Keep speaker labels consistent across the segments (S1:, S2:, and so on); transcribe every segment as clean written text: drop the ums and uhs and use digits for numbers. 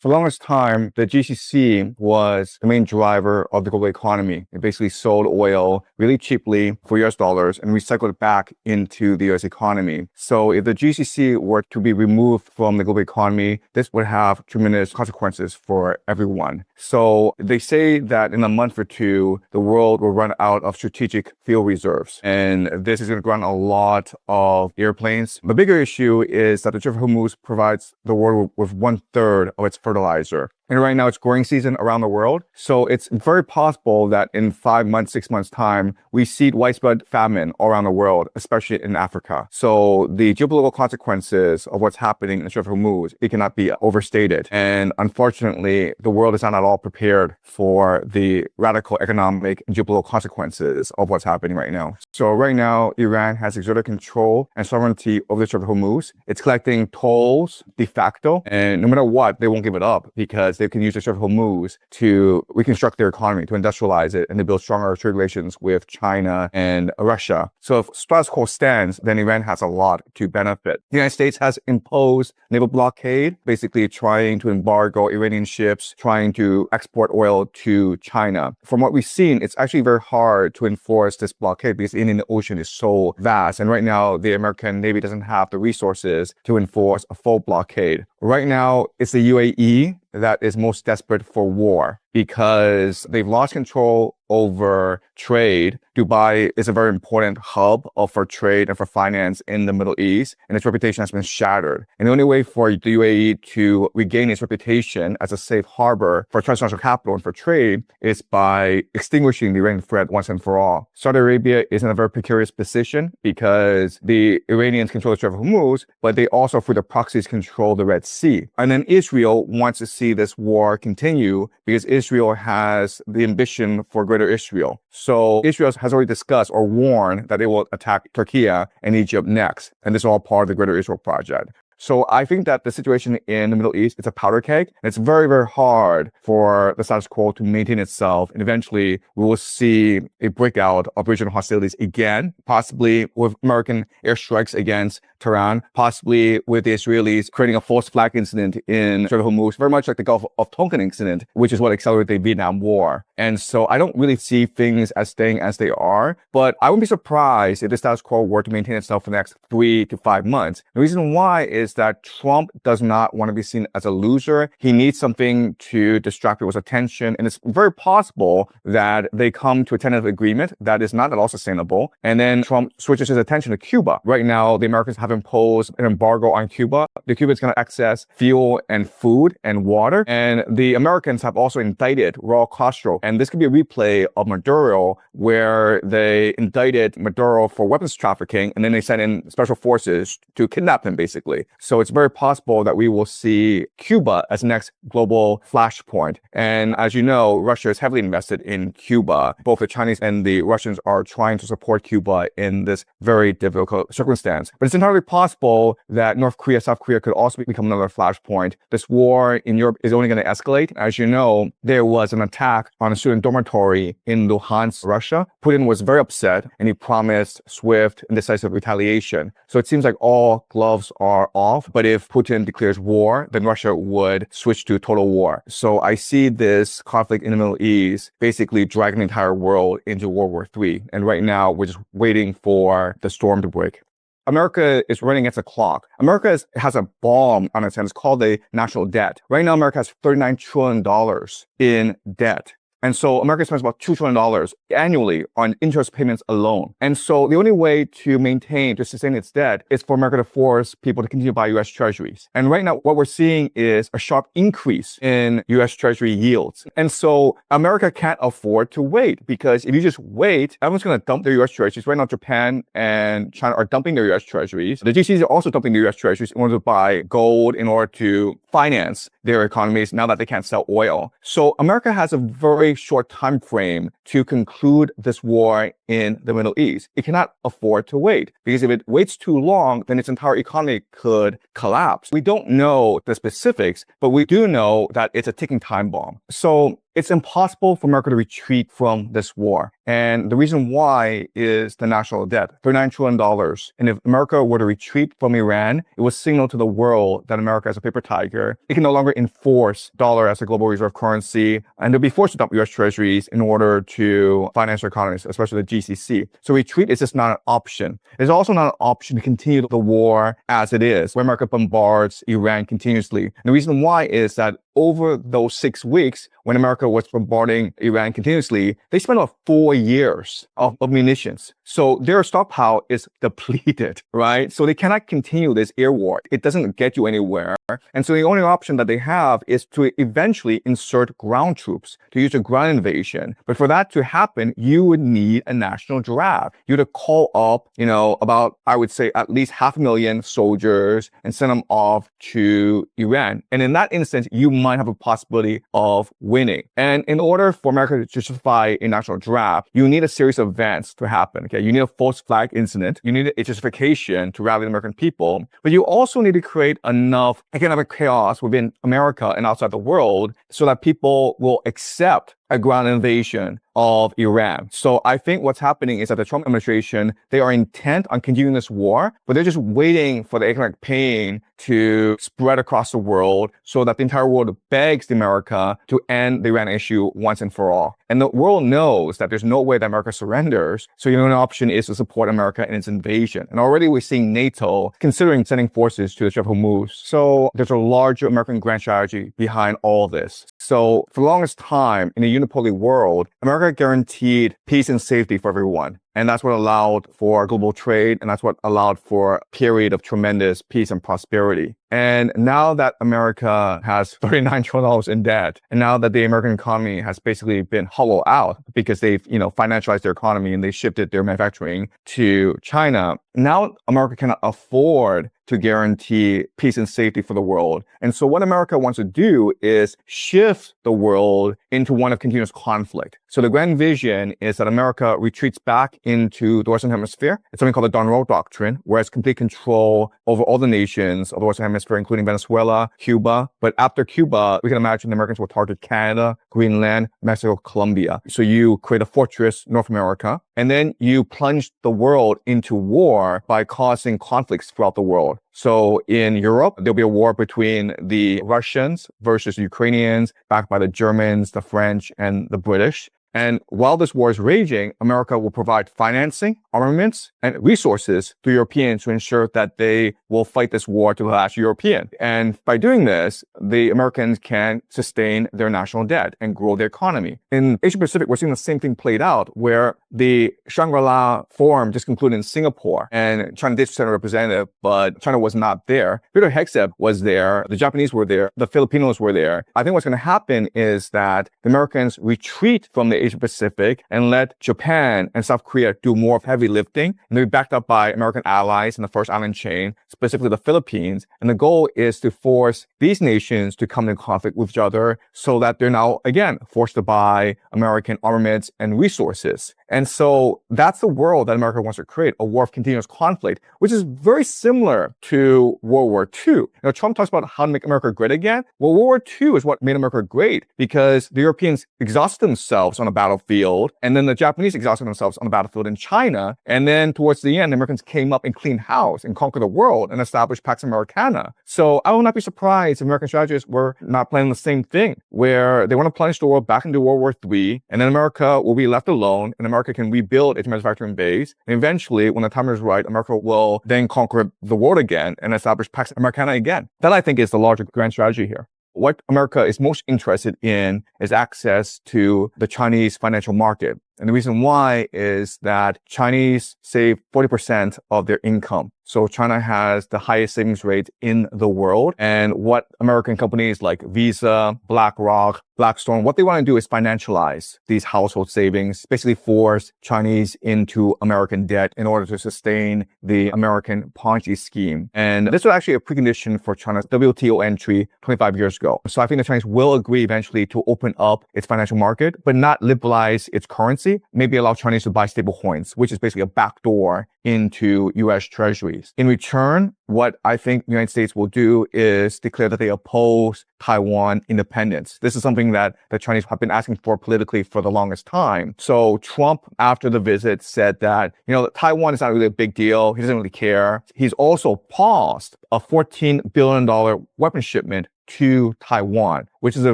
S1: For the longest time, the GCC was the main driver of the global economy. It basically sold oil really cheaply for US dollars and recycled it back into the US economy. So if the GCC were to be removed from the global economy, this would have tremendous consequences for everyone. So they say that in a month or two, the world will run out of strategic fuel reserves. And this is going to ground a lot of airplanes. The bigger issue is that the Strait of Hormuz provides the world with 1/3 of its fertilizer. And right now it's growing season around the world. So it's very possible that in 5 months, 6 months time, we see widespread famine all around the world, especially in Africa. So the geopolitical consequences of what's happening in the Strait of Hormuz, it cannot be overstated. And unfortunately, the world is not at all prepared for the radical economic and geopolitical consequences of what's happening right now. So right now, Iran has exerted control and sovereignty over the Strait of Hormuz. It's collecting tolls de facto, and no matter what, they won't give it up because they can use the Strait of Hormuz to reconstruct their economy, to industrialize it, and to build stronger trade relations with China and Russia. So if status quo stands, then Iran has a lot to benefit. The United States has imposed naval blockade, basically trying to embargo Iranian ships, trying to export oil to China. From what we've seen, it's actually very hard to enforce this blockade because the Indian Ocean is so vast. And right now, the American Navy doesn't have the resources to enforce a full blockade. Right now, it's the UAE that is most desperate for war because they've lost control over trade. Dubai is a very important hub for trade and for finance in the Middle East, and its reputation has been shattered. And the only way for the UAE to regain its reputation as a safe harbor for transnational capital and for trade is by extinguishing the Iranian threat once and for all. Saudi Arabia is in a very precarious position because the Iranians control the Strait of Hormuz, but they also, through the proxies, control the Red Sea. And then Israel wants to see this war continue because Israel has the ambition for greater Israel. So Israel has already discussed or warned that they will attack Turkey and Egypt next. And this is all part of the Greater Israel Project. So I think that the situation in the Middle East, it's a powder keg. And it's very, very hard for the status quo to maintain itself. And eventually we will see a breakout of regional hostilities again, possibly with American airstrikes against Tehran, possibly with the Israelis creating a false flag incident in Strait of Hormuz, very much like the Gulf of Tonkin incident, which is what accelerated the Vietnam War. And so I don't really see things as staying as they are, but I wouldn't be surprised if the status quo were to maintain itself for the next 3 to 5 months. The reason why is that Trump does not want to be seen as a loser. He needs something to distract people's attention. And it's very possible that they come to a tentative agreement that is not at all sustainable. And then Trump switches his attention to Cuba. Right now, the Americans have imposed an embargo on Cuba. The Cubans can access fuel and food and water. And the Americans have also indicted Raul Castro. And this could be a replay of Maduro, where they indicted Maduro for weapons trafficking, and then they sent in special forces to kidnap him, basically. So it's very possible that we will see Cuba as the next global flashpoint. And as you know, Russia is heavily invested in Cuba. Both the Chinese and the Russians are trying to support Cuba in this very difficult circumstance. But it's entirely possible that North Korea, South Korea could also become another flashpoint. This war in Europe is only going to escalate. As you know, there was an attack on a student dormitory in Luhansk, Russia. Putin was very upset and he promised swift and decisive retaliation. So it seems like all gloves are off. But if Putin declares war, then Russia would switch to total war. So I see this conflict in the Middle East basically dragging the entire world into World War III. And right now, we're just waiting for the storm to break. America is running against the clock. America has a bomb on its hands. It's called the national debt. Right now, America has $39 trillion in debt. And so America spends about $2 trillion annually on interest payments alone. And so the only way to sustain its debt is for America to force people to continue to buy U.S. treasuries. And right now, what we're seeing is a sharp increase in U.S. treasury yields. And so America can't afford to wait, because if you just wait, everyone's going to dump their U.S. treasuries. Right now, Japan and China are dumping their U.S. treasuries. The GCs are also dumping their U.S. treasuries in order to buy gold, in order to finance their economies now that they can't sell oil. So America has a very short time frame to conclude this war in the Middle East. It cannot afford to wait, because if it waits too long, then its entire economy could collapse. We don't know the specifics, but we do know that it's a ticking time bomb. So it's impossible for America to retreat from this war. And the reason why is the national debt, $39 trillion. And if America were to retreat from Iran, it would signal to the world that America is a paper tiger. It can no longer enforce dollar as a global reserve currency, and they'll be forced to dump U.S. treasuries in order to finance their economies, especially the GCC. So retreat is just not an option. It's also not an option to continue the war as it is, where America bombards Iran continuously. And the reason why is that over those 6 weeks, when America was bombarding Iran continuously, they spent about 4 years of munitions. So their stockpile is depleted, right? So they cannot continue this air war. It doesn't get you anywhere. And so the only option that they have is to eventually insert ground troops, to use a ground invasion. But for that to happen, you would need a national draft. You would call up, about, I would say, at least 500,000 soldiers and send them off to Iran. And in that instance, you might have a possibility of winning. And in order for America to justify a national draft, you need a series of events to happen. Okay, you need a false flag incident. You need a justification to rally the American people. But you also need to create enough economic chaos within America and outside the world so that people will accept a ground invasion of Iran. So I think what's happening is that the Trump administration, they are intent on continuing this war, but they're just waiting for the economic pain to spread across the world so that the entire world begs America to end the Iran issue once and for all. And the world knows that there's no way that America surrenders. So the only option is to support America in its invasion. And already we're seeing NATO considering sending forces to the Strait of Hormuz. So there's a larger American grand strategy behind all this. So for the longest time in a unipolar world, America guaranteed peace and safety for everyone. And that's what allowed for global trade, and that's what allowed for a period of tremendous peace and prosperity. And now that America has $39 trillion in debt, and now that the American economy has basically been hollowed out because they've, financialized their economy and they shifted their manufacturing to China, now America cannot afford to guarantee peace and safety for the world. And so what America wants to do is shift the world into one of continuous conflict. So the grand vision is that America retreats back into the Western Hemisphere. It's something called the Donald Doctrine, where it's complete control over all the nations of the Western Hemisphere, including Venezuela, Cuba. But after Cuba, we can imagine the Americans will target Canada, Greenland, Mexico, Colombia. So you create a fortress, North America, and then you plunge the world into war by causing conflicts throughout the world. So in Europe, there'll be a war between the Russians versus the Ukrainians, backed by the Germans, the French, and the British. And while this war is raging, America will provide financing, armaments, and resources to Europeans to ensure that they will fight this war to the last European. And by doing this, the Americans can sustain their national debt and grow their economy. In Asia Pacific, we're seeing the same thing played out, where the Shangri-La Forum just concluded in Singapore, and China did send a representative, but China was not there. Peter Hegseth was there, the Japanese were there, the Filipinos were there. I think what's going to happen is that the Americans retreat from the Asia Pacific and let Japan and South Korea do more of heavy lifting. And they'll be backed up by American allies in the first island chain, specifically the Philippines. And the goal is to force these nations to come in conflict with each other so that they're now, again, forced to buy American armaments and resources. And so that's the world that America wants to create, a war of continuous conflict, which is very similar to World War II. Trump talks about how to make America great again. Well, World War II is what made America great because the Europeans exhausted themselves on a battlefield, and then the Japanese exhausted themselves on the battlefield in China. And then towards the end, the Americans came up and cleaned house and conquered the world and established Pax Americana. So I will not be surprised if American strategists were not planning the same thing, where they want to plunge the world back into World War III, and then America will be left alone, and America can rebuild its manufacturing base. And eventually, when the time is right, America will then conquer the world again and establish Pax Americana again. That, I think, is the larger grand strategy here. What America is most interested in is access to the Chinese financial market. And the reason why is that Chinese save 40% of their income. So China has the highest savings rate in the world. And what American companies like Visa, BlackRock, Blackstone, what they want to do is financialize these household savings, basically force Chinese into American debt in order to sustain the American Ponzi scheme. And this was actually a precondition for China's WTO entry 25 years ago. So I think the Chinese will agree eventually to open up its financial market, but not liberalize its currency. currency, maybe allow Chinese to buy stable coins, which is basically a backdoor into US treasuries. In return, what I think the United States will do is declare that they oppose Taiwan independence. This is something that the Chinese have been asking for politically for the longest time. So Trump, after the visit, said that, Taiwan is not really a big deal. He doesn't really care. He's also paused a $14 billion weapon shipment to Taiwan, which is a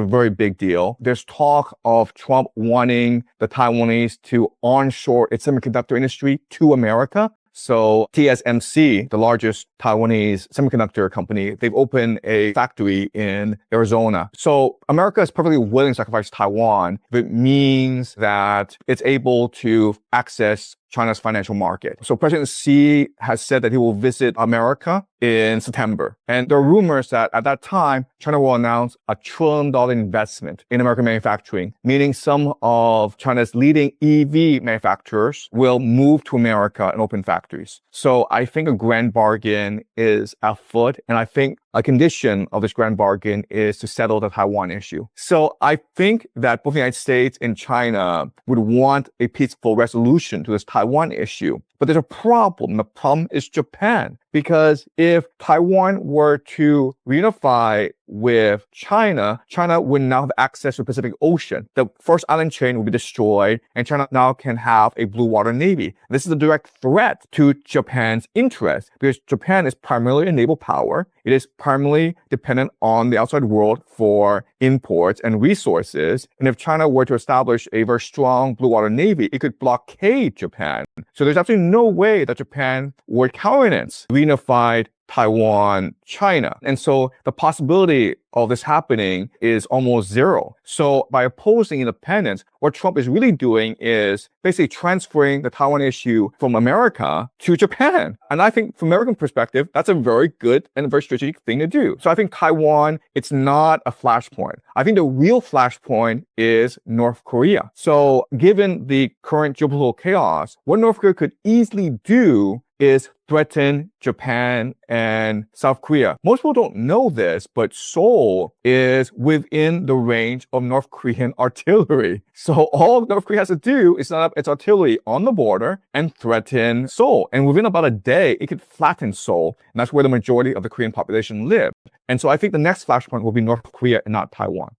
S1: very big deal. There's talk of Trump wanting the Taiwanese to onshore its semiconductor industry to America. So TSMC, the largest Taiwanese semiconductor company, they've opened a factory in Arizona. So America is perfectly willing to sacrifice Taiwan if it means that it's able to access China's financial market. So President Xi has said that he will visit America in September. And there are rumors that at that time, China will announce a $1 trillion investment in American manufacturing, meaning some of China's leading EV manufacturers will move to America and open factories. So I think a grand bargain is afoot. And I think a condition of this grand bargain is to settle the Taiwan issue. So I think that both the United States and China would want a peaceful resolution to this Taiwan issue. But there's a problem. The problem is Japan. Because if Taiwan were to reunify with China, China would now have access to the Pacific Ocean. The first island chain will be destroyed, and China now can have a blue water navy. This is a direct threat to Japan's interest because Japan is primarily a naval power. It is primarily dependent on the outside world for imports and resources. And if China were to establish a very strong blue water navy, it could blockade Japan. So there's absolutely no way that Japan would countenance reunified Taiwan, China. And so the possibility of this happening is almost zero. So by opposing independence, what Trump is really doing is basically transferring the Taiwan issue from America to Japan. And I think from American perspective, that's a very good and very strategic thing to do. So I think Taiwan, it's not a flashpoint. I think the real flashpoint is North Korea. So given the current geopolitical chaos, what North Korea could easily do is threaten Japan and South Korea. Most people don't know this, but Seoul is within the range of North Korean artillery. So all North Korea has to do is set up its artillery on the border and threaten Seoul. And within about a day, it could flatten Seoul. And that's where the majority of the Korean population live. And so I think the next flashpoint will be North Korea and not Taiwan.